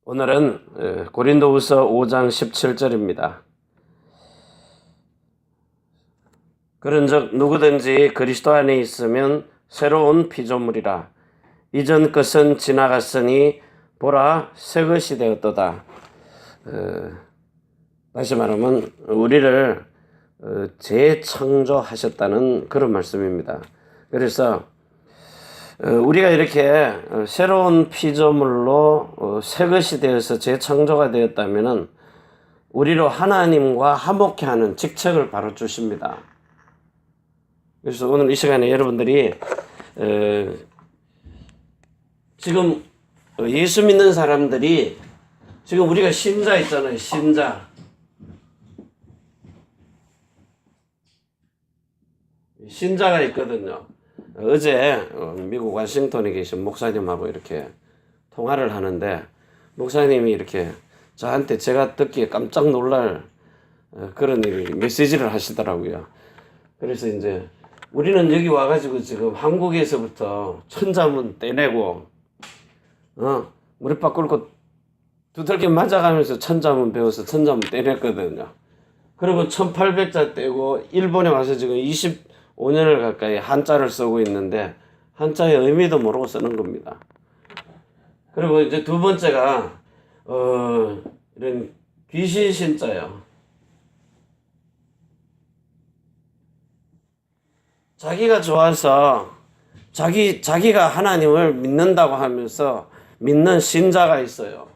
오늘은 고린도후서 5장 17절입니다. 그런즉 누구든지 그리스도 안에 있으면 새로운 피조물이라. 이전 것은 지나갔으니 보라 새 것이 되었도다. 다시 말하면 우리를 재창조하셨다는 그런 말씀입니다. 그래서 우리가 이렇게 새로운 피조물로 새 것이 되어서 재창조가 되었다면 우리로 하나님과 화목케 하는 직책을 바로 주십니다. 그래서 오늘 이 시간에 여러분들이 지금 예수 믿는 사람들이 지금 우리가 신자 있잖아요. 신자가 있거든요. 어제 미국 워싱턴에 계신 목사님하고 이렇게 통화를 하는데 목사님이 이렇게 저한테 제가 듣기에 깜짝 놀랄 그런 메시지를 하시더라고요. 그래서 이제 우리는 여기 와가지고 지금 한국에서부터 천자문 떼내고 무릎팍 꿇고 두들겨 맞아가면서 천자문 배워서 천자문 떼냈거든요. 그리고 1800자 떼고 일본에 와서 지금 25년을 가까이 한자를 쓰고 있는데 한자의 의미도 모르고 쓰는 겁니다. 그리고 이제 두 번째가 이런 귀신 신자예요. 자기가 좋아서 자기가 하나님을 믿는다고 하면서 믿는 신자가 있어요.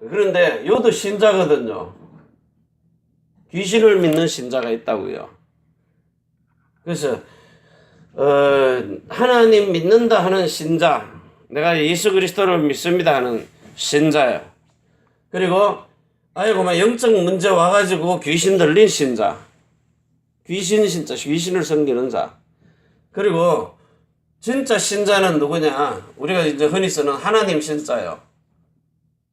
그런데 요도 신자거든요. 귀신을 믿는 신자가 있다고요. 그래서 하나님 믿는다 하는 신자, 내가 예수 그리스도를 믿습니다 하는 신자예요. 그리고 아이고 막 영적 문제 와가지고 귀신 들린 신자, 귀신 신자, 귀신을 섬기는 자. 그리고 진짜 신자는 누구냐? 우리가 이제 흔히 쓰는 하나님 신자예요.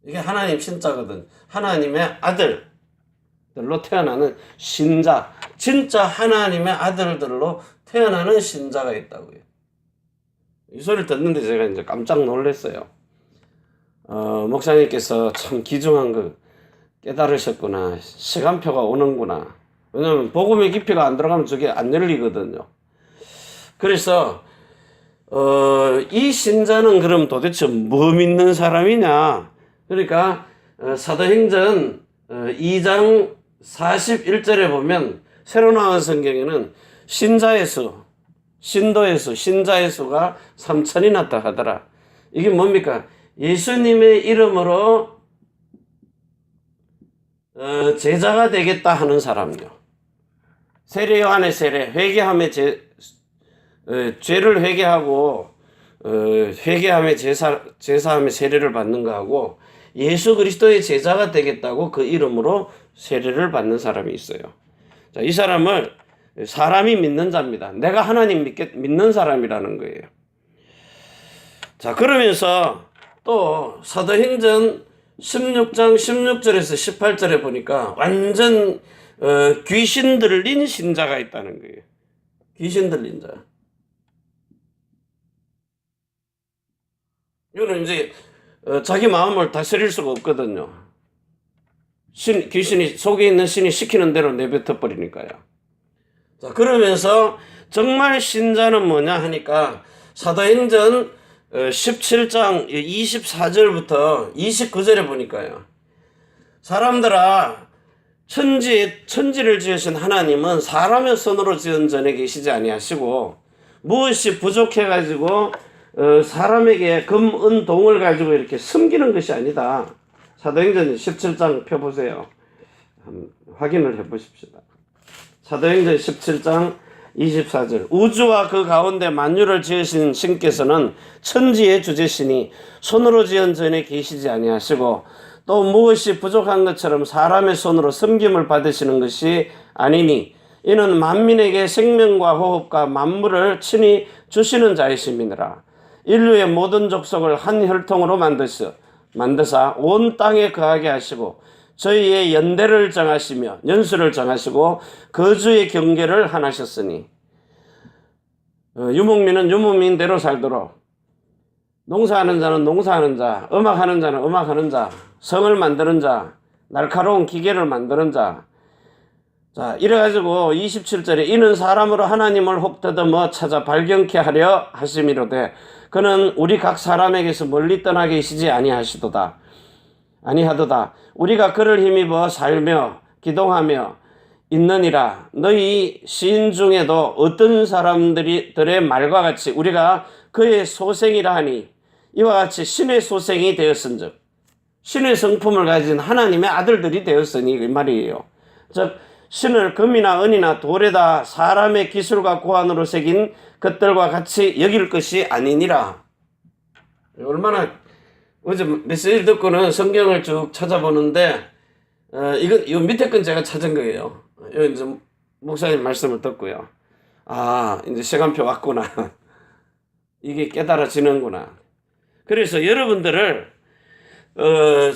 이게 하나님 신자거든. 하나님의 아들들로 태어나는 신자. 진짜 하나님의 아들들로 태어나는 신자가 있다고요. 이 소리를 듣는데 제가 이제 깜짝 놀랐어요. 목사님께서 참 귀중한 거 깨달으셨구나. 시간표가 오는구나. 왜냐면 복음의 깊이가 안 들어가면 저게 안 열리거든요. 그래서 이 신자는 그럼 도대체 뭐 믿는 사람이냐? 그러니까 사도행전 2장 41절에 보면 새로 나온 성경에는 신자의 수, 신도의 수, 신자의 수가 3,000이 났다 하더라. 이게 뭡니까? 예수님의 이름으로 제자가 되겠다 하는 사람요. 세례 요한의 세례, 회개함의 죄를 회개하고 회개함의 제사함의 세례를 받는 거하고 예수 그리스도의 제자가 되겠다고 그 이름으로 세례를 받는 사람이 있어요. 자, 이 사람을 사람이 믿는 자입니다. 내가 하나님 믿는 사람이라는 거예요. 자, 그러면서 또 사도행전 16장 16절에서 18절에 보니까 완전 귀신 들린 신자가 있다는 거예요. 귀신 들린 자. 이거는 이제 자기 마음을 다스릴 수가 없거든요. 귀신이 속에 있는 신이 시키는 대로 내뱉어 버리니까요. 자, 그러면서 정말 신자는 뭐냐 하니까 사도행전 17장 24절부터 29절에 보니까요. 사람들아, 천지를 지으신 하나님은 사람의 손으로 지은 전에 계시지 아니하시고 무엇이 부족해가지고 사람에게 금, 은, 동을 가지고 이렇게 숨기는 것이 아니다. 사도행전 17장 펴보세요. 확인을 해보십시다. 사도행전 17장 24절. 우주와 그 가운데 만유를 지으신 신께서는 천지의 주제시니 손으로 지은 전에 계시지 아니하시고 또 무엇이 부족한 것처럼 사람의 손으로 섬김을 받으시는 것이 아니니 이는 만민에게 생명과 호흡과 만물을 친히 주시는 자이심이니라. 인류의 모든 족속을 한 혈통으로 만드사 온 땅에 거하게 하시고 저희의 연대를 정하시며 연수를 정하시고 거주의 경계를 하나셨으니 유목민은 유목민대로 살도록 농사하는 자는 농사하는 자, 음악하는 자는 음악하는 자, 성을 만드는 자, 날카로운 기계를 만드는 자. 자, 이래가지고 27절에 이는 사람으로 하나님을 혹 더듬어 찾아 발견케 하려 하심이로되 그는 우리 각 사람에게서 멀리 떠나 계시지 아니하도다. 우리가 그를 힘입어 살며 기동하며 있느니라. 너희 시인 중에도 어떤 사람들의 말과 같이 우리가 그의 소생이라 하니 이와 같이 신의 소생이 되었은즉 신의 성품을 가진 하나님의 아들들이 되었으니 이 말이에요. 즉 신을 금이나 은이나 돌에다 사람의 기술과 고안으로 새긴 것들과 같이 여길 것이 아니니라. 얼마나 어제 메시지 듣고는 성경을 쭉 찾아보는데 이거 밑에 건 제가 찾은 거예요. 여기 이제 목사님 말씀을 듣고요. 아, 이제 시간표 왔구나. 이게 깨달아지는구나. 그래서 여러분들을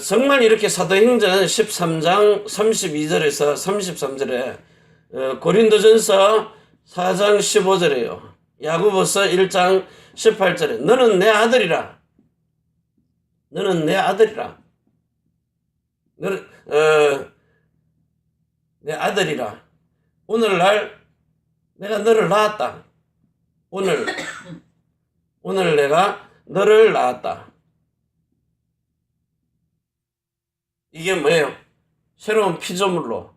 정말 이렇게 사도행전 13장 32절에서 33절에 고린도전서 4장 15절에요. 야고보서 1장 18절에 너는 내 아들이라. 너는 내 아들이라. 너는 내 아들이라. 오늘날 내가 너를 낳았다. 오늘 내가 너를 낳았다. 이게 뭐예요? 새로운 피조물로.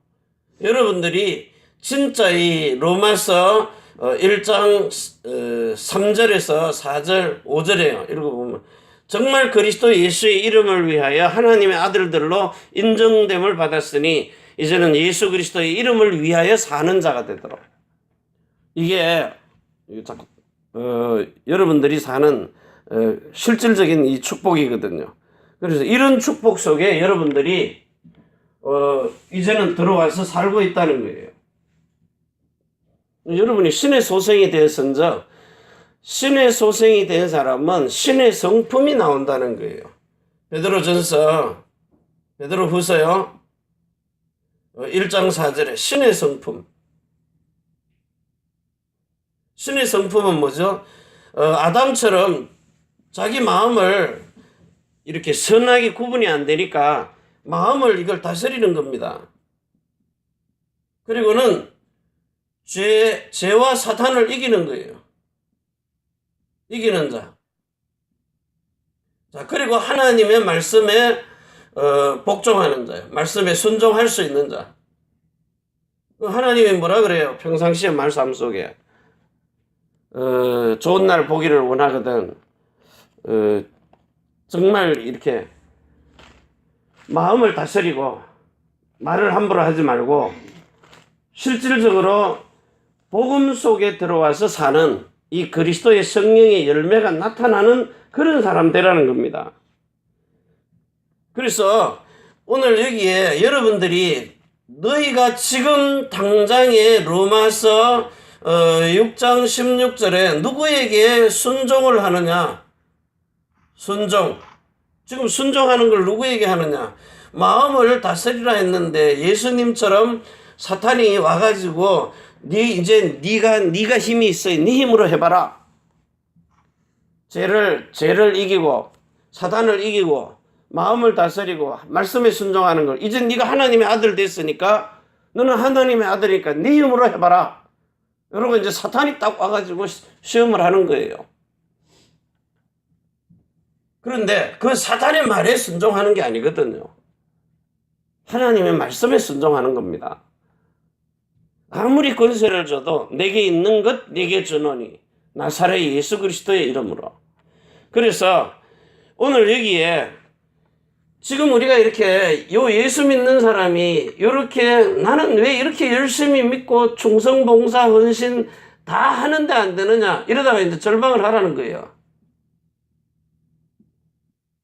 여러분들이 진짜 이 로마서 1장 3절에서 4절 5절에요. 읽어보면 정말 그리스도 예수의 이름을 위하여 하나님의 아들들로 인정됨을 받았으니 이제는 예수 그리스도의 이름을 위하여 사는 자가 되도록. 이게 자꾸 여러분들이 사는 실질적인 이 축복이거든요. 그래서 이런 축복 속에 여러분들이 이제는 들어와서 살고 있다는 거예요. 여러분이 신의 소생이 되었은즉 신의 소생이 된 사람은 신의 성품이 나온다는 거예요. 베드로후서요 1장 4절에 신의 성품. 신의 성품은 뭐죠? 아담처럼 자기 마음을 이렇게 선하게 구분이 안 되니까 마음을 이걸 다스리는 겁니다. 그리고는 죄와 사탄을 이기는 거예요. 이기는 자. 자, 그리고 하나님의 말씀에 복종하는 자예요. 말씀에 순종할 수 있는 자. 하나님이 뭐라 그래요? 평상시의 말씀 속에 좋은 날 보기를 원하거든. 정말 이렇게 마음을 다스리고 말을 함부로 하지 말고 실질적으로 복음 속에 들어와서 사는 이 그리스도의 성령의 열매가 나타나는 그런 사람 되라는 겁니다. 그래서 오늘 여기에 여러분들이 너희가 지금 당장에 로마서 6장 16절에 누구에게 순종을 하느냐? 순종. 지금 순종하는 걸 누구에게 하느냐? 마음을 다스리라 했는데 예수님처럼 사탄이 와가지고 이제 네가 힘이 있어. 네 힘으로 해봐라. 죄를 이기고 사탄을 이기고 마음을 다스리고 말씀에 순종하는 걸. 이제 네가 하나님의 아들 됐으니까 너는 하나님의 아들이니까 네 힘으로 해봐라. 여러분 이제 사탄이 딱 와가지고 시험을 하는 거예요. 그런데 그 사탄의 말에 순종하는 게 아니거든요. 하나님의 말씀에 순종하는 겁니다. 아무리 권세를 줘도 내게 있는 것 내게 주노니 나사렛 예수 그리스도의 이름으로. 그래서 오늘 여기에 지금 우리가 이렇게 예수 믿는 사람이 이렇게 나는 왜 이렇게 열심히 믿고 충성 봉사 헌신 다 하는데 안 되느냐 이러다가 이제 절망을 하라는 거예요.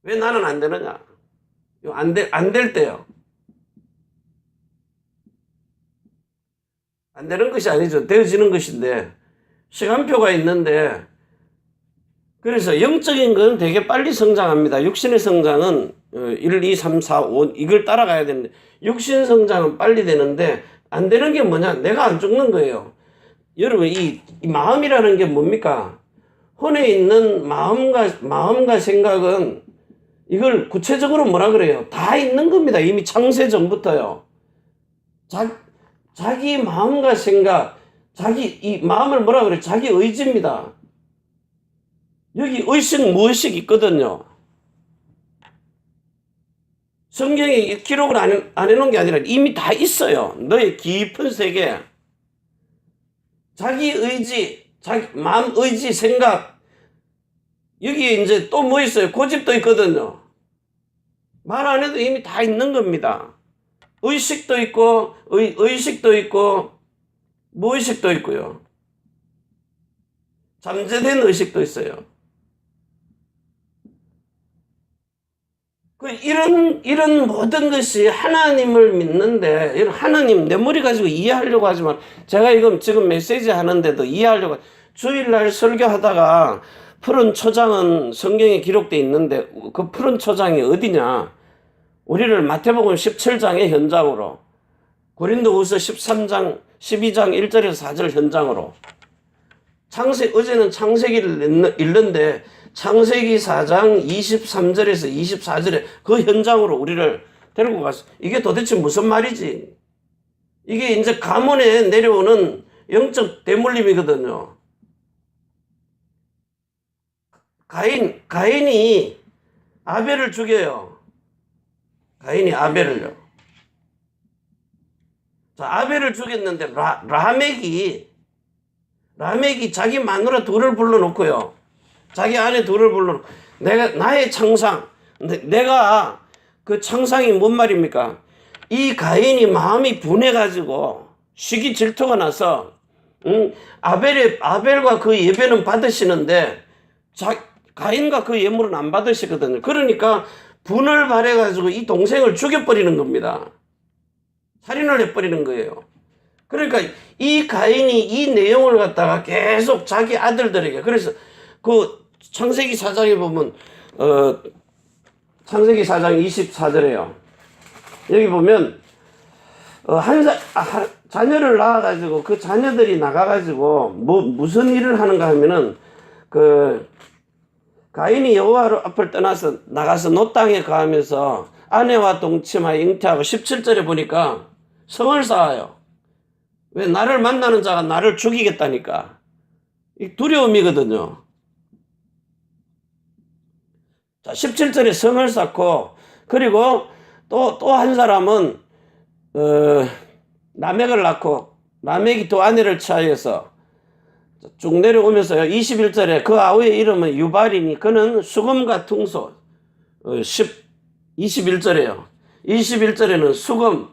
왜 나는 안 되느냐? 안 될 때요. 안 되는 것이 아니죠. 되어지는 것인데 시간표가 있는데 그래서 영적인 건 되게 빨리 성장합니다. 육신의 성장은 1, 2, 3, 4, 5 이걸 따라가야 되는데 육신 성장은 빨리 되는데 안 되는 게 뭐냐? 내가 안 죽는 거예요. 여러분 이 마음이라는 게 뭡니까? 혼에 있는 마음과 생각은 이걸 구체적으로 뭐라 그래요? 다 있는 겁니다. 이미 창세 전부터요. 자기 마음과 생각, 이 마음을 뭐라 그래요? 자기 의지입니다. 여기 의식, 무의식 있거든요. 성경에 기록을 안 해놓은 게 아니라 이미 다 있어요. 너의 깊은 세계. 자기 의지, 자기 마음, 의지, 생각. 여기 이제 또 뭐 있어요? 고집도 있거든요. 말 안 해도 이미 다 있는 겁니다. 의식도 있고, 의식도 있고, 무의식도 있고요. 잠재된 의식도 있어요. 이런 모든 것이 하나님을 믿는데, 이런 하나님, 내 머리 가지고 이해하려고 하지만, 제가 지금 메시지 하는데도 이해하려고, 주일날 설교하다가 푸른 초장은 성경에 기록되어 있는데, 그 푸른 초장이 어디냐? 우리를 마태복음 17장의 현장으로, 고린도후서 13장, 12장 1절에서 4절 현장으로, 어제는 창세기를 읽는데, 창세기 4장 23절에서 24절에 그 현장으로 우리를 데리고 갔어. 이게 도대체 무슨 말이지? 이게 이제 가문에 내려오는 영적 대물림이거든요. 가인이 아벨을 죽여요. 가인이 아벨을요. 자, 아벨을 죽였는데 라멕이 자기 마누라 둘을 불러놓고요. 자기 아내 둘을 불러놓고 나의 창상, 내가 그 창상이 뭔 말입니까? 이 가인이 마음이 분해가지고 시기 질투가 나서 아벨과 그 예배는 받으시는데 가인과 그 예물은 안 받으시거든요. 그러니까 분을 발해가지고 이 동생을 죽여버리는 겁니다. 살인을 해버리는 거예요. 그러니까 이 가인이 이 내용을 갖다가 계속 자기 아들들에게, 그래서 그 창세기 4장에 보면 창세기 4장 24절에요. 여기 보면 자녀를 낳아가지고 그 자녀들이 나가가지고 무슨 일을 하는가 하면은 그 가인이 여호와 앞을 떠나서 나가서 노 땅에 가면서 아내와 동침하여 잉태하고 17절에 보니까 성을 쌓아요. 왜? 나를 만나는 자가 나를 죽이겠다니까. 이 두려움이거든요. 자, 17절에 성을 쌓고, 그리고 또 한 사람은 라멕을 낳고, 라멕이 또 아내를 취하여서 쭉 내려오면서요. 21절에 그 아우의 이름은 유발이니 그는 수금과 퉁소. 21절에요. 21절에는 수금,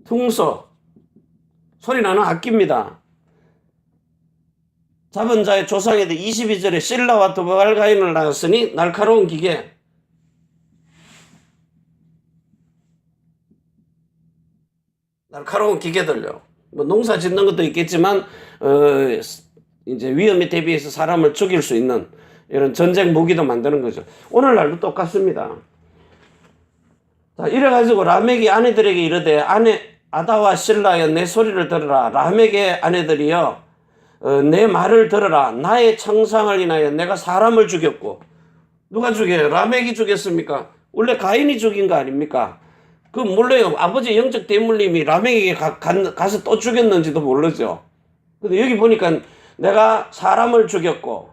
퉁소, 소리 나는 악기입니다. 잡은 자의 조상에 대해 22절에 실라와 두발 가인을 낳았으니 날카로운 기계. 날카로운 기계들요. 뭐 농사 짓는 것도 있겠지만 이제 위험에 대비해서 사람을 죽일 수 있는 이런 전쟁 무기도 만드는 거죠. 오늘날도 똑같습니다. 자, 이래가지고 라멕이 아내들에게 이르되 아다와 실라여 내 소리를 들으라. 라멕의 아내들이여 내 말을 들어라. 나의 창상을 인하여 내가 사람을 죽였고. 누가 죽여요? 라멕이 죽였습니까? 원래 가인이 죽인 거 아닙니까? 그 몰라요. 아버지 영적 대물림이 라멕에게 가서 또 죽였는지도 모르죠. 근데 여기 보니까 내가 사람을 죽였고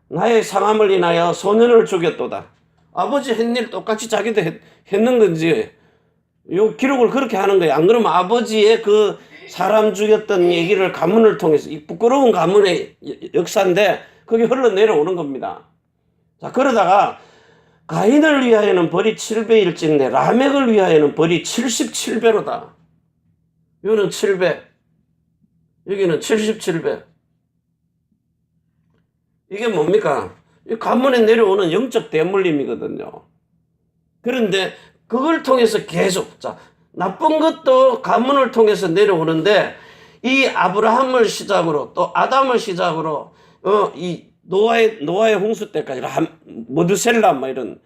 나의 상함을 인하여 소년을 죽였도다. 아버지 했일 똑같이 자기도 했는 건지 요 기록을 그렇게 하는 거예요. 안 그러면 아버지의 그 사람 죽였던 얘기를 가문을 통해서, 이 부끄러운 가문의 역사인데 그게 흘러내려오는 겁니다. 자, 그러다가 가인을 위하여는 벌이 7배일진데 라멕을 위하여는 벌이 77배로다. 여기는 7배, 여기는 77배. 이게 뭡니까? 이 가문에 내려오는 영적 대물림이거든요. 그런데 그걸 통해서 계속, 자, 나쁜 것도 가문을 통해서 내려오는데 이 아브라함을 시작으로 또 아담을 시작으로 이 노아의 홍수 때까지 모두셀라 뭐 이런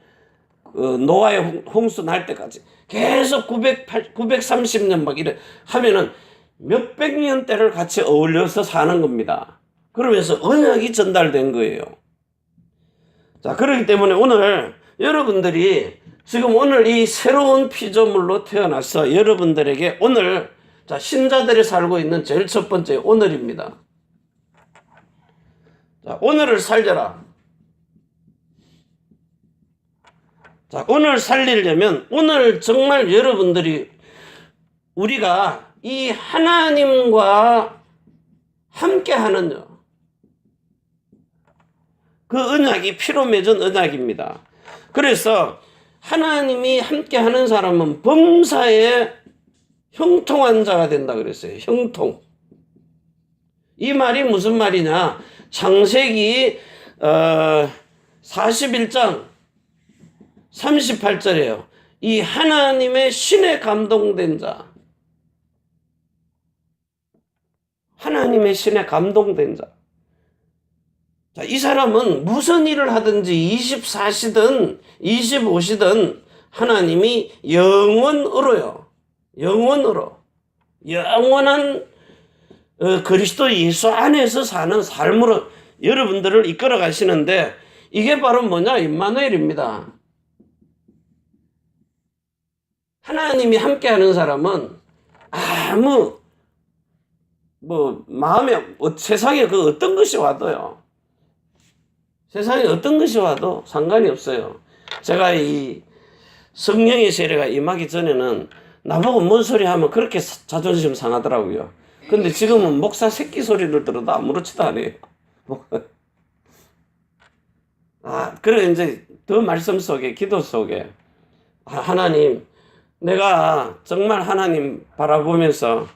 노아의 홍수 날 때까지 계속 930년 막 이래 하면은 몇백 년대를 같이 어울려서 사는 겁니다. 그러면서 언약이 전달된 거예요. 자, 그렇기 때문에 오늘 여러분들이 지금 오늘 이 새로운 피조물로 태어나서 여러분들에게 오늘, 자, 신자들이 살고 있는 제일 첫 번째 오늘입니다. 자, 오늘을 살려라. 자, 오늘 살리려면 오늘 정말 여러분들이 우리가 이 하나님과 함께하는 그 언약이 피로 맺은 언약입니다. 그래서 하나님이 함께하는 사람은 범사에 형통한 자가 된다 그랬어요. 형통. 이 말이 무슨 말이냐? 창세기 41장 38절이에요. 이 하나님의 신에 감동된 자. 하나님의 신에 감동된 자. 자, 이 사람은 무슨 일을 하든지 24시든 25시든 하나님이 영원으로요. 영원으로. 영원한 그리스도 예수 안에서 사는 삶으로 여러분들을 이끌어 가시는데 이게 바로 뭐냐? 임마누엘입니다. 하나님이 함께하는 사람은 아무 마음에 세상에 그 어떤 것이 와도요. 세상에 어떤 것이 와도 상관이 없어요. 제가 이 성령의 세례가 임하기 전에는 나보고 뭔 소리 하면 그렇게 자존심 상하더라고요. 근데 지금은 목사 새끼 소리를 들어도 아무렇지도 않아요. 그래 이제 더 말씀 속에 기도 속에 하나님, 내가 정말 하나님 바라보면서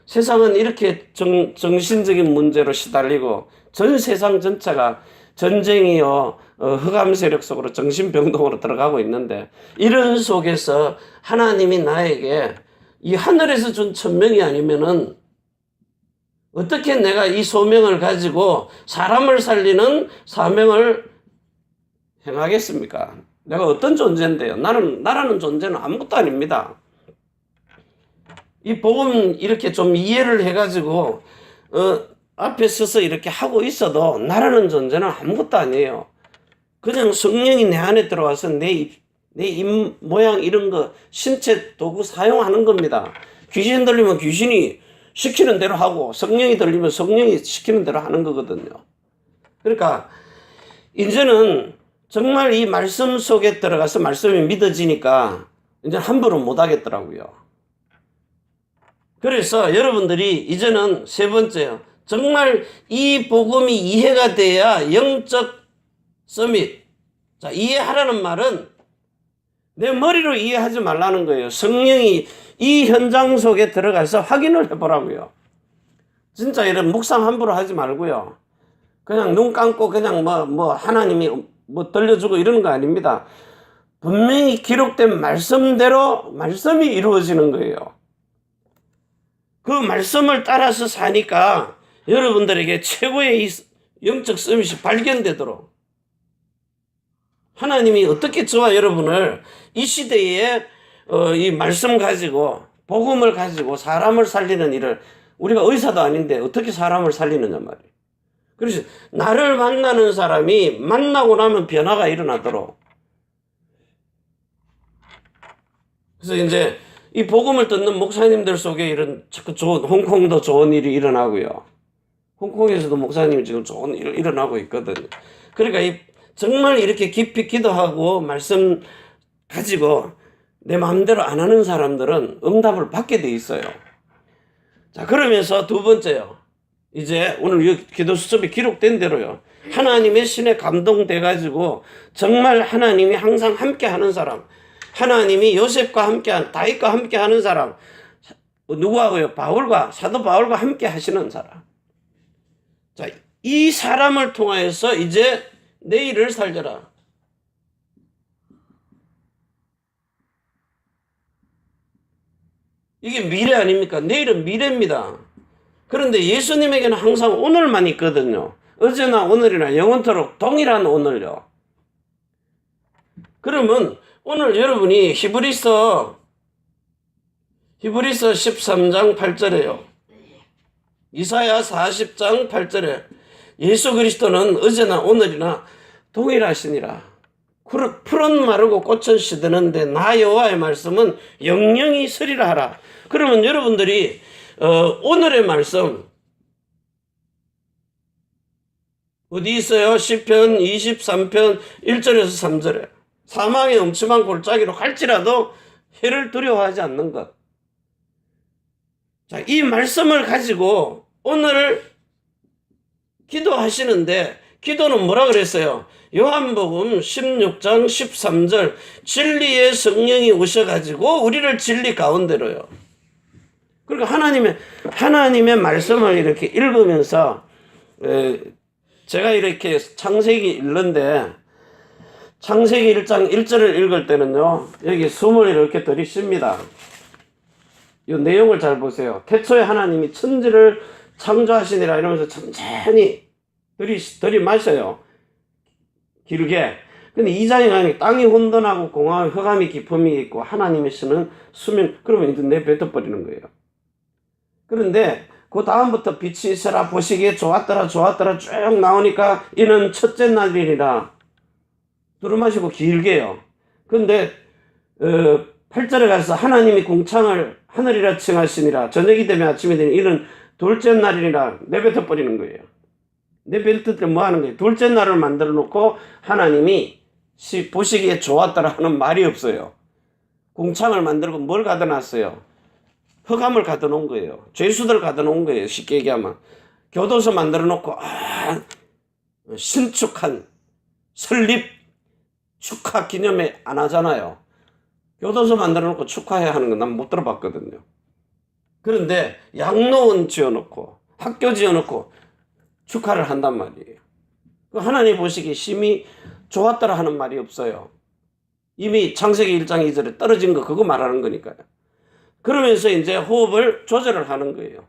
세상은 이렇게 정신적인 문제로 시달리고 전 세상 전체가 전쟁이요, 흑암 세력 속으로 정신병동으로 들어가고 있는데 이런 속에서 하나님이 나에게 이 하늘에서 준 천명이 아니면은 어떻게 내가 이 소명을 가지고 사람을 살리는 사명을 행하겠습니까? 내가 어떤 존재인데요? 나라는 존재는 아무것도 아닙니다. 이 복음 이렇게 좀 이해를 해가지고 앞에 서서 이렇게 하고 있어도 나라는 존재는 아무것도 아니에요. 그냥 성령이 내 안에 들어와서 내 입 모양 이런 거 신체 도구 사용하는 겁니다. 귀신 들리면 귀신이 시키는 대로 하고 성령이 들리면 성령이 시키는 대로 하는 거거든요. 그러니까 이제는 정말 이 말씀 속에 들어가서 말씀이 믿어지니까 이제 함부로 못 하겠더라고요. 그래서 여러분들이 이제는 세 번째요. 정말 이 복음이 이해가 돼야 영적 서밋. 자, 이해하라는 말은 내 머리로 이해하지 말라는 거예요. 성령이 이 현장 속에 들어가서 확인을 해보라고요. 진짜 이런 묵상 함부로 하지 말고요. 그냥 눈 감고 그냥 하나님이 들려주고 이러는 거 아닙니다. 분명히 기록된 말씀대로 말씀이 이루어지는 거예요. 그 말씀을 따라서 사니까 여러분들에게 최고의 이 영적 서밋이 발견되도록 하나님이 어떻게 저와 여러분을 이 시대에 이 말씀 가지고 복음을 가지고 사람을 살리는 일을, 우리가 의사도 아닌데 어떻게 사람을 살리느냐 말이에요. 그래서 나를 만나는 사람이 만나고 나면 변화가 일어나도록. 그래서 이제 이 복음을 듣는 목사님들 속에 이런 자꾸 홍콩도 좋은 일이 일어나고요. 홍콩에서도 목사님이 지금 좋은 일이 일어나고 있거든요. 그러니까 정말 이렇게 깊이 기도하고 말씀 가지고 내 마음대로 안 하는 사람들은 응답을 받게 돼 있어요. 자, 그러면서 두 번째요. 이제 오늘 이 기도 수첩에 기록된 대로요. 하나님의 신에 감동돼가지고 정말 하나님이 항상 함께 하는 사람, 하나님이 요셉과 함께한, 다윗과 함께하는 사람, 누구하고요? 사도 바울과 함께 하시는 사람. 자, 이 사람을 통하여서 이제 내일을 살려라. 이게 미래 아닙니까? 내일은 미래입니다. 그런데 예수님에게는 항상 오늘만 있거든요. 어제나 오늘이나 영원토록 동일한 오늘요. 그러면 오늘 여러분이 히브리서 13장 8절에요. 이사야 40장 8절에 예수 그리스도는 어제나 오늘이나 동일하시니라. 풀은 마르고 꽃은 시드는데 나 여호와의 말씀은 영영이 서리라 하라. 그러면 여러분들이 오늘의 말씀 어디 있어요? 시편 23편 1절에서 3절에 사망의 엄침한 골짜기로 갈지라도 해를 두려워하지 않는 것. 자, 이 말씀을 가지고 오늘 기도하시는데 기도는 뭐라 그랬어요? 요한복음 16장 13절 진리의 성령이 오셔가지고 우리를 진리 가운데로요. 그러니까 하나님의 말씀을 이렇게 읽으면서 제가 이렇게 창세기 읽는데 창세기 1장 1절을 읽을 때는요. 여기 숨을 이렇게 들이쉽니다. 이 내용을 잘 보세요. 태초에 하나님이 천지를 창조하시니라 이러면서 천천히 들이마셔요. 길게. 근데 2장에 가니 땅이 혼돈하고 공허하고 흑암이 깊음이 있고 하나님의 신은 수면. 그러면 이제 내뱉어버리는 거예요. 그런데 그 다음부터 빛이 있어라 보시기에 좋았더라 쭉 나오니까 이는 첫째 날이니라. 들어마시고 길게요. 근데 8절에 가서 하나님이 궁창을 하늘이라 칭하시니라. 저녁이 되면 아침이 되니 이는 둘째 날이니라. 내뱉어버리는 거예요. 내뱉을 때 뭐 하는 거예요? 둘째 날을 만들어 놓고 하나님이 보시기에 좋았더라 하는 말이 없어요. 궁창을 만들고 뭘 가둬 놨어요? 흑암을 가둬 놓은 거예요. 죄수들 가둬 놓은 거예요. 쉽게 얘기하면. 교도소 만들어 놓고 신축한 설립 축하 기념회 안 하잖아요. 교도소 만들어 놓고 축하해야 하는 건 난 못 들어봤거든요. 그런데 양로원 지어놓고 학교 지어놓고 축하를 한단 말이에요. 하나님 보시기에 심히 좋았더라 하는 말이 없어요. 이미 창세기 1장 2절에 떨어진 거 그거 말하는 거니까요. 그러면서 이제 호흡을 조절을 하는 거예요.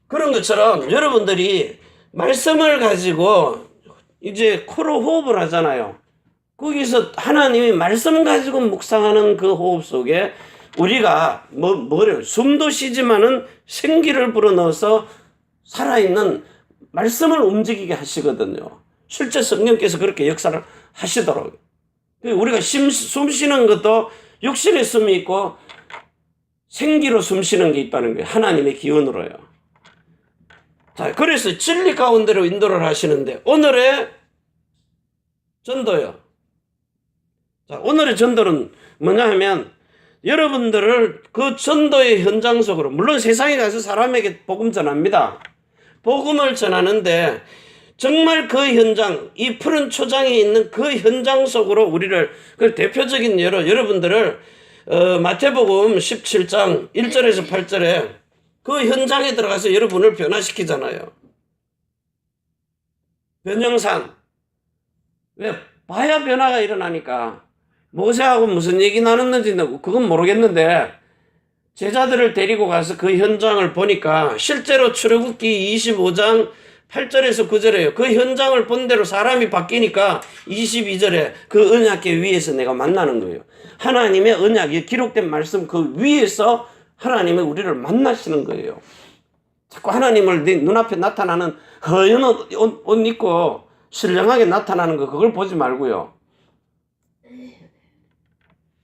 그런 것처럼 여러분들이 말씀을 가지고 이제 코로 호흡을 하잖아요. 거기서 하나님이 말씀 가지고 묵상하는 그 호흡 속에 우리가 뭐래요? 숨도 쉬지만은 생기를 불어넣어서 살아있는 말씀을 움직이게 하시거든요. 실제 성령께서 그렇게 역사를 하시더라고요. 우리가 숨 쉬는 것도 육신의 숨이 있고 생기로 숨 쉬는 게 있다는 거예요. 하나님의 기운으로요. 자, 그래서 진리 가운데로 인도를 하시는데 오늘의 전도요. 자, 오늘의 전도는 뭐냐 하면 여러분들을 그 전도의 현장 속으로, 물론 세상에 가서 사람에게 복음 전합니다. 복음을 전하는데 정말 그 현장, 이 푸른 초장에 있는 그 현장 속으로 우리를, 그 대표적인 예로 여러분들을 마태복음 17장 1절에서 8절에 그 현장에 들어가서 여러분을 변화시키잖아요. 변형산. 왜? 봐야 변화가 일어나니까. 모세하고 무슨 얘기 나눴는지 그건 모르겠는데 제자들을 데리고 가서 그 현장을 보니까 실제로 출애굽기 25장 8절에서 9절에요. 그 현장을 본 대로 사람이 바뀌니까 22절에 그 언약궤 위에서 내가 만나는 거예요. 하나님의 언약이 기록된 말씀 그 위에서 하나님이 우리를 만나시는 거예요. 자꾸 하나님을 네 눈앞에 나타나는 허연 옷 입고 신령하게 나타나는 거 그걸 보지 말고요.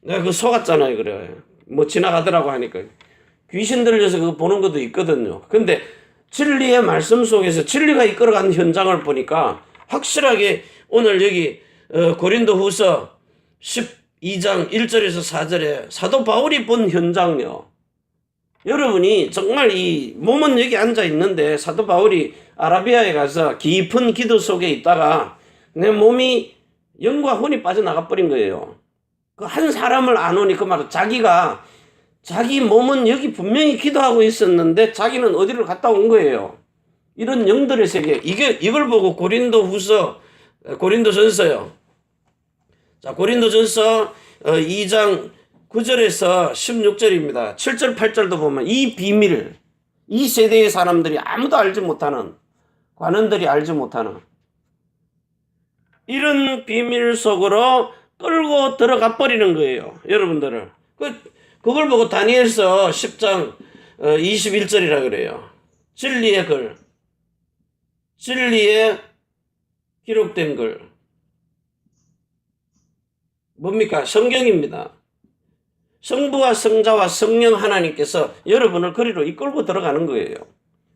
내가 그거 속았잖아요. 그래. 뭐 지나가더라고 하니까. 귀신 들려서 그거 보는 것도 있거든요. 근데 진리의 말씀 속에서 진리가 이끌어가는 현장을 보니까 확실하게 오늘 여기 고린도후서 12장 1절에서 4절에 사도 바울이 본 현장요. 여러분이 정말 이 몸은 여기 앉아 있는데 사도 바울이 아라비아에 가서 깊은 기도 속에 있다가 내 몸이 영과 혼이 빠져나가 버린 거예요. 그 한 사람을 안 오니 그 말은 자기 몸은 여기 분명히 기도하고 있었는데 자기는 어디를 갔다 온 거예요. 이런 영들의 세계. 이걸 보고 고린도전서요. 자, 고린도전서 2장 9절에서 16절입니다. 7절, 8절도 보면 이 비밀, 이 세대의 사람들이 아무도 알지 못하는, 관원들이 알지 못하는 이런 비밀 속으로 끌고 들어가 버리는 거예요. 여러분들을. 그걸 보고 다니엘서 10장 21절이라 그래요. 진리의 글. 진리에 기록된 걸 뭡니까? 성경입니다. 성부와 성자와 성령 하나님께서 여러분을 그리로 이끌고 들어가는 거예요.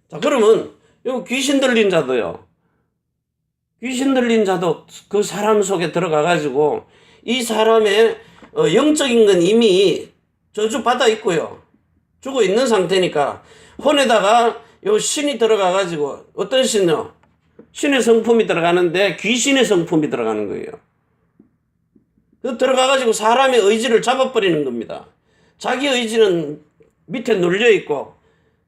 자, 그러면 요 귀신 들린 자도요. 귀신 들린 자도 그 사람 속에 들어가 가지고 이 사람의 영적인 건 이미 저주받아 있고요. 죽어 있는 상태니까 혼에다가 요 신이 들어가 가지고 어떤 신요? 신의 성품이 들어가는데 귀신의 성품이 들어가는 거예요. 그 들어가 가지고 사람의 의지를 잡아버리는 겁니다. 자기 의지는 밑에 눌려 있고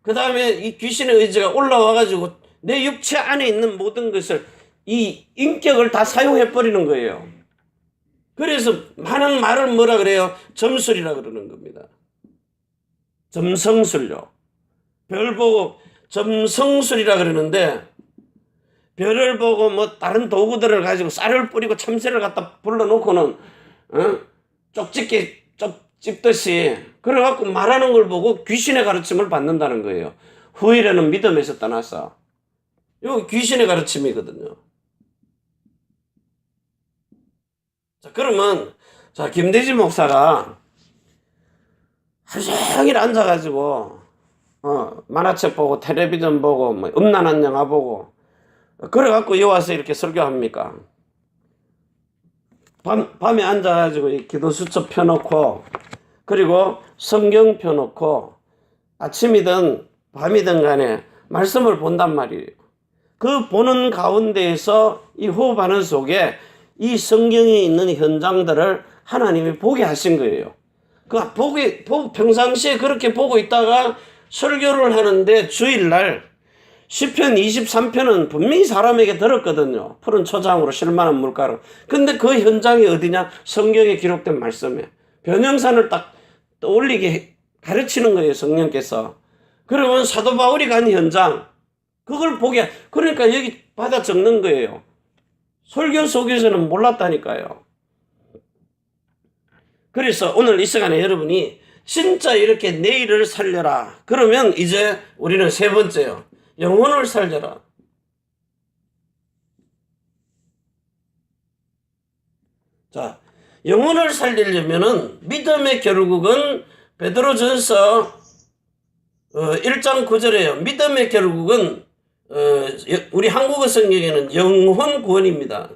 그 다음에 이 귀신의 의지가 올라와 가지고 내 육체 안에 있는 모든 것을 이 인격을 다 사용해 버리는 거예요. 그래서 많은 말을 뭐라 그래요? 점술이라 그러는 겁니다. 점성술요. 별 보고 점성술이라 그러는데 별을 보고 뭐 다른 도구들을 가지고 쌀을 뿌리고 참새를 갖다 불러놓고는 쪽집게 찝듯이 그래갖고 말하는 걸 보고 귀신의 가르침을 받는다는 거예요. 후일에는 믿음에서 떠나서 이거 귀신의 가르침이거든요. 자, 그러면 자 김대진 목사가 하루 종일 앉아가지고 만화책 보고 텔레비전 보고 뭐 음란한 영화 보고 그래갖고 여기 와서 이렇게 설교합니까? 밤에 앉아가지고 이 기도 수첩 펴놓고 그리고 성경 펴놓고 아침이든 밤이든 간에 말씀을 본단 말이에요. 그 보는 가운데에서 이 호흡하는 속에 이 성경에 있는 현장들을 하나님이 보게 하신 거예요. 평상시에 그렇게 보고 있다가 설교를 하는데 주일날 시편 23편은 분명히 사람에게 들었거든요. 푸른 초장으로 실만한 물가로. 근데 그 현장이 어디냐? 성경에 기록된 말씀에 변형산을 딱 떠올리게 가르치는 거예요. 성령께서. 그러면 사도 바울이 간 현장 그걸 보게 그러니까 여기 받아 적는 거예요. 설교 속에서는 몰랐다니까요. 그래서 오늘 이 시간에 여러분이 진짜 이렇게 내일을 살려라. 그러면 이제 우리는 세 번째요. 영혼을 살려라. 자, 영혼을 살리려면은 믿음의 결국은 베드로전서 1장 9절에요. 믿음의 결국은 우리 한국어 성경에는 영혼 구원입니다.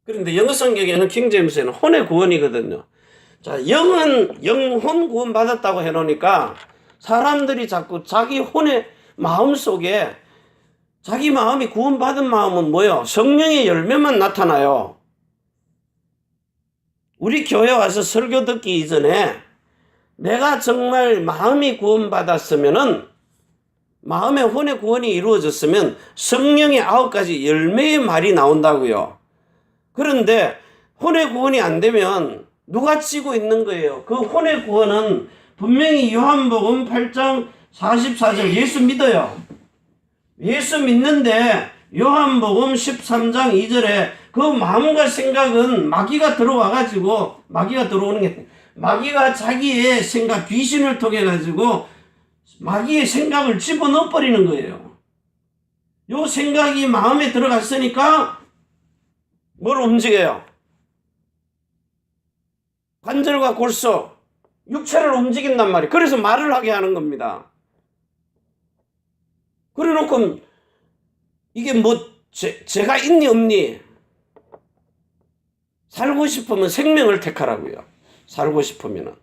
그런데 영어 성경에는 킹제임스에는 혼의 구원이거든요. 자, 영혼 구원 받았다고 해놓으니까 사람들이 자꾸 자기 혼의 마음 속에 자기 마음이 구원받은 마음은 뭐요? 성령의 열매만 나타나요. 우리 교회 와서 설교 듣기 이전에 내가 정말 마음이 구원받았으면은 마음의 혼의 구원이 이루어졌으면 성령의 9가지 열매의 말이 나온다고요. 그런데 혼의 구원이 안 되면 누가 찌고 있는 거예요? 그 혼의 구원은 분명히 요한복음 8장 44절 예수 믿어요. 예수 믿는데 요한복음 13장 2절에 그 마음과 생각은 마귀가 들어와가지고 마귀가 들어오는 게 마귀가 자기의 생각 귀신을 통해 가지고 마귀의 생각을 집어넣어 버리는 거예요. 요 생각이 마음에 들어갔으니까 뭘 움직여요? 관절과 골수, 육체를 움직인단 말이에요. 그래서 말을 하게 하는 겁니다. 그래 놓고 이게 뭐 죄가 있니 없니? 살고 싶으면 생명을 택하라고요. 살고 싶으면은.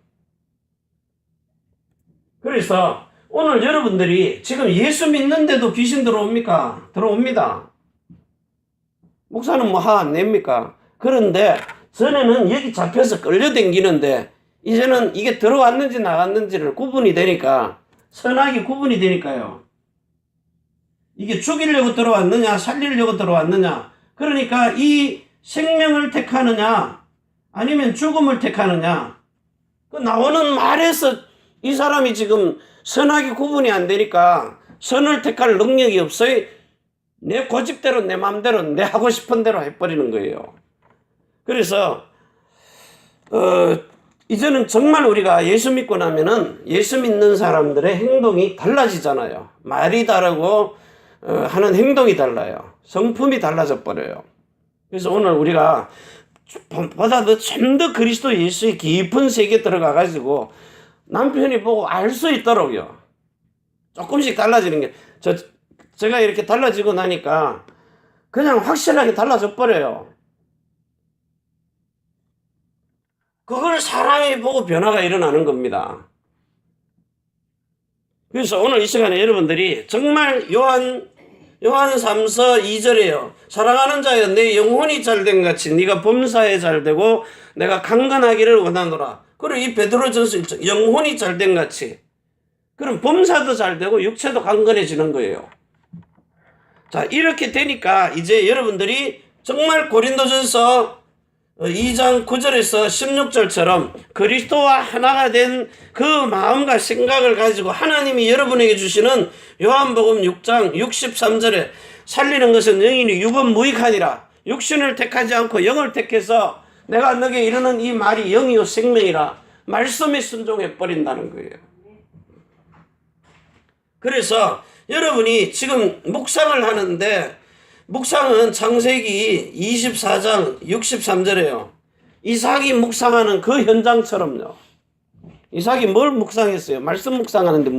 그래서 오늘 여러분들이 지금 예수 믿는데도 귀신 들어옵니까? 들어옵니다. 목사는 뭐 화 안 냅니까? 그런데 전에는 여기 잡혀서 끌려다니는데 이제는 이게 들어왔는지 나갔는지를 구분이 되니까 선악이 구분이 되니까요. 이게 죽이려고 들어왔느냐 살리려고 들어왔느냐 그러니까 이 생명을 택하느냐 아니면 죽음을 택하느냐 그 나오는 말에서 이 사람이 지금 선악이 구분이 안 되니까 선을 택할 능력이 없어요. 내 고집대로 내 마음대로 내 하고 싶은 대로 해버리는 거예요. 그래서 이제는 정말 우리가 예수 믿고 나면은 예수 믿는 사람들의 행동이 달라지잖아요. 말이 다르고 하는 행동이 달라요. 성품이 달라져 버려요. 그래서 오늘 우리가 보다 좀 더 그리스도 예수의 깊은 세계에 들어가 가지고 남편이 보고 알 수 있도록요. 조금씩 달라지는 게 제가 이렇게 달라지고 나니까 그냥 확실하게 달라져 버려요. 그걸 사람이 보고 변화가 일어나는 겁니다. 그래서 오늘 이 시간에 여러분들이 정말 요한 3서 2절에요. 사랑하는 자여 내 영혼이 잘된 같이 네가 범사에 잘되고 내가 강건하기를 원하노라. 그리고 이 베드로전서 1절 영혼이 잘된 같이. 그럼 범사도 잘되고 육체도 강건해지는 거예요. 자, 이렇게 되니까 이제 여러분들이 정말 고린도전서 2장 9절에서 16절처럼 그리스도와 하나가 된 그 마음과 생각을 가지고 하나님이 여러분에게 주시는 요한복음 6장 63절에 살리는 것은 영이니 육은 무익하니라. 육신을 택하지 않고 영을 택해서 내가 너에게 이르는 이 말이 영이요 생명이라. 말씀에 순종해 버린다는 거예요. 그래서 여러분이 지금 묵상을 하는데 묵상은 창세기 24장 63절에요. 이삭이 묵상하는 그 현장처럼요. 이삭이 뭘 묵상했어요? 말씀 묵상하는데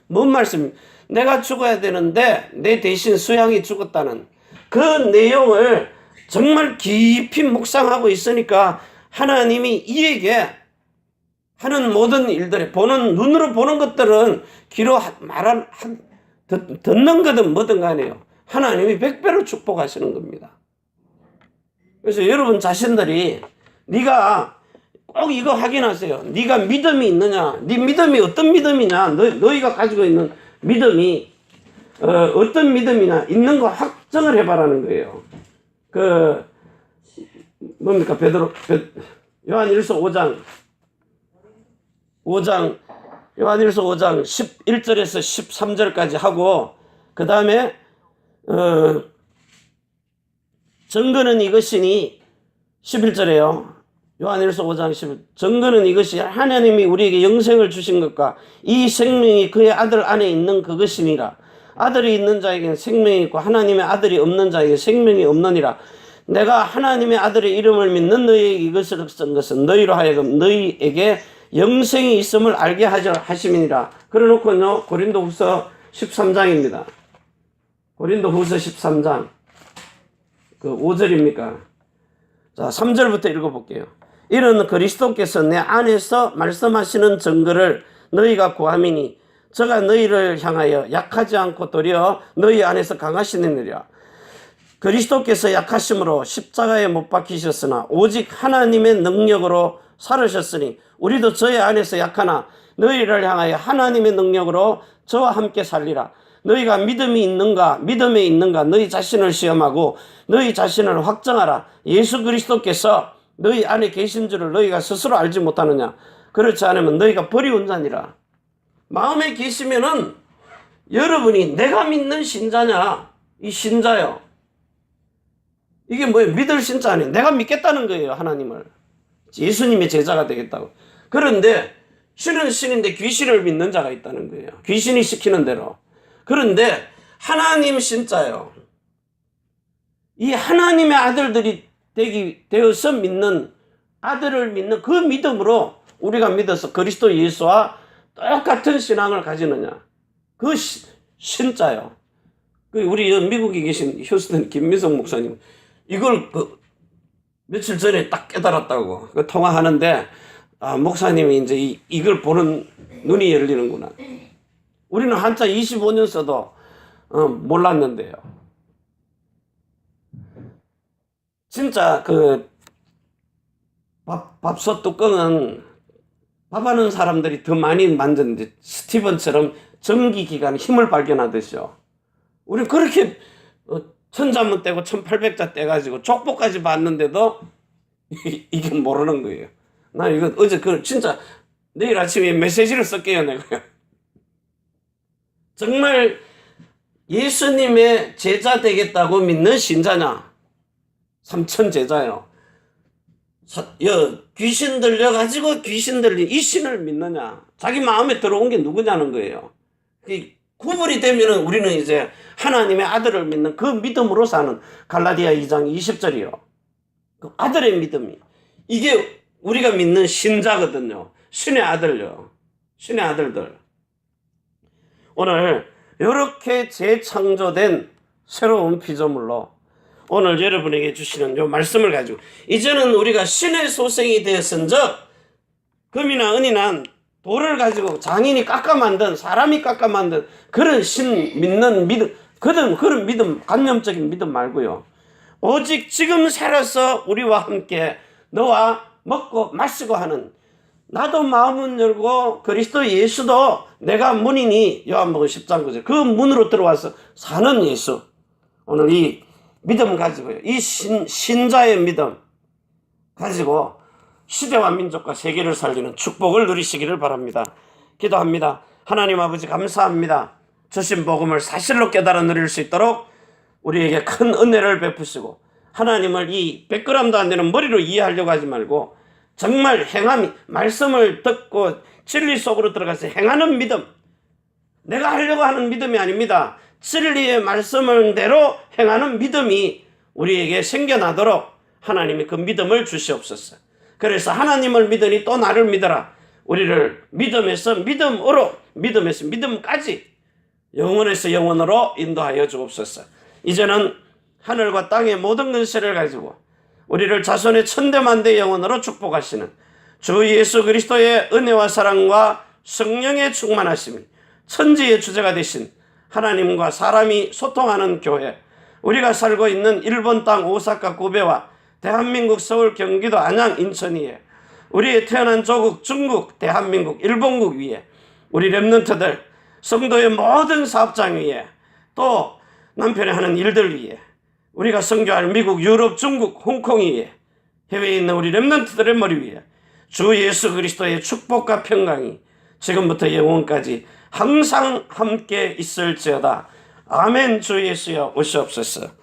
뭔 말씀? 내가 죽어야 되는데 내 대신 수양이 죽었다는 그 내용을 정말 깊이 묵상하고 있으니까 하나님이 이에게 하는 모든 일들에 눈으로 보는 것들은 귀로 듣는 거든 뭐든 간에요. 하나님이 100배로 축복하시는 겁니다. 그래서 여러분 자신들이 네가 꼭 이거 확인하세요. 네가 믿음이 있느냐? 네 믿음이 어떤 믿음이냐? 너희가 가지고 있는 믿음이 어떤 믿음이냐? 있는 거 확정을 해봐라는 거예요. 뭡니까? 요한일서 5장 요한일서 5장 11절에서 13절까지 하고 그 다음에 증거는 이것이니 11절에요. 요한일서 5장 11절 증거는 이것이 하나님이 우리에게 영생을 주신 것과 이 생명이 그의 아들 안에 있는 그것이니라. 아들이 있는 자에게는 생명이 있고 하나님의 아들이 없는 자에게 생명이 없느니라. 내가 하나님의 아들의 이름을 믿는 너희에게 이것을 쓴 것은 너희로 하여금 너희에게 영생이 있음을 알게 하심이니라. 그래놓고요 고린도후서 13장입니다. 고린도후서 13장 그 5절입니까? 자 3절부터 읽어볼게요. 이는 그리스도께서 내 안에서 말씀하시는 증거를 너희가 구함이니 저가 너희를 향하여 약하지 않고 도리어 너희 안에서 강하시느니라. 그리스도께서 약하심으로 십자가에 못 박히셨으나 오직 하나님의 능력으로 살으셨으니 우리도 저의 안에서 약하나 너희를 향하여 하나님의 능력으로 저와 함께 살리라. 너희가 믿음에 있는가 너희 자신을 시험하고 너희 자신을 확정하라. 예수 그리스도께서 너희 안에 계신 줄을 너희가 스스로 알지 못하느냐. 그렇지 않으면 너희가 버리운 자니라. 마음에 계시면은 여러분이 내가 믿는 신자냐? 이 신자요. 이게 뭐예요? 믿을 신자 아니에요. 내가 믿겠다는 거예요. 하나님을. 예수님의 제자가 되겠다고. 그런데 신은 신인데 귀신을 믿는 자가 있다는 거예요. 귀신이 시키는 대로. 그런데 하나님 신자요. 이 하나님의 아들들이 되어서 믿는 아들을 믿는 그 믿음으로 우리가 믿어서 그리스도 예수와 똑같은 신앙을 가지느냐. 그 신자요. 우리 미국에 계신 휴스턴 김미성 목사님 이걸 며칠 전에 딱 깨달았다고 통화하는데 목사님이 이제 이걸 보는 눈이 열리는구나. 우리는 한자 25년 써도 몰랐는데요. 진짜 밥솥 뚜껑은 밥하는 사람들이 더 많이 만졌는데 스티븐처럼 전기기관 힘을 발견하듯이요. 우리 그렇게 1000자문 떼고 1800자 떼가지고 족보까지 봤는데도 이게 모르는 거예요. 나 이거 어제 진짜 내일 아침에 메시지를 쓸게요, 내가. 정말 예수님의 제자 되겠다고 믿는 신자냐? 3천 제자요. 귀신 들려가지고 귀신 들린 이 신을 믿느냐? 자기 마음에 들어온 게 누구냐는 거예요. 구분이 되면은 우리는 이제 하나님의 아들을 믿는 그 믿음으로 사는 갈라디아 2장 20절이요. 그 아들의 믿음이. 이게 우리가 믿는 신자거든요. 신의 아들요. 신의 아들들. 오늘 이렇게 재창조된 새로운 피조물로 오늘 여러분에게 주시는 요 말씀을 가지고 이제는 우리가 신의 소생이 되었은즉 금이나 은이나 돌을 가지고 장인이 깎아 만든 사람이 깎아 만든 그런 신 믿는 믿음 그런 믿음 관념적인 믿음 말고요. 오직 지금 살아서 우리와 함께 너와 먹고 마시고 하는 나도 마음은 열고 그리스도 예수도 내가 문이니 요한복음 10장 9절 그 문으로 들어와서 사는 예수. 오늘 이 믿음 가지고요. 이 신자의 믿음 가지고 시대와 민족과 세계를 살리는 축복을 누리시기를 바랍니다. 기도합니다. 하나님 아버지 감사합니다. 주신 복음을 사실로 깨달아 누릴 수 있도록 우리에게 큰 은혜를 베푸시고 하나님을 이 100g도 안 되는 머리로 이해하려고 하지 말고 정말 행함이 말씀을 듣고 진리 속으로 들어가서 행하는 믿음 내가 하려고 하는 믿음이 아닙니다. 진리의 말씀을 대로 행하는 믿음이 우리에게 생겨나도록 하나님이 그 믿음을 주시옵소서. 그래서 하나님을 믿으니 또 나를 믿어라. 우리를 믿음에서 믿음으로 믿음에서 믿음까지 영원에서 영원으로 인도하여 주옵소서. 이제는 하늘과 땅의 모든 근세를 가지고 우리를 자손의 천대만대 영원으로 축복하시는 주 예수 그리스도의 은혜와 사랑과 성령의 충만하심이 천지의 주제가 되신 하나님과 사람이 소통하는 교회 우리가 살고 있는 일본 땅 오사카 고베와 대한민국 서울 경기도 안양 인천위에 우리의 태어난 조국 중국 대한민국 일본국 위에 우리 렘넌트들 성도의 모든 사업장 위에 또 남편이 하는 일들 위에 우리가 선교할 미국 유럽 중국 홍콩 위에 해외에 있는 우리 렘넌트들의 머리 위에 주 예수 그리스도의 축복과 평강이 지금부터 영원까지 항상 함께 있을지어다. 아멘. 주 예수여 오시옵소서.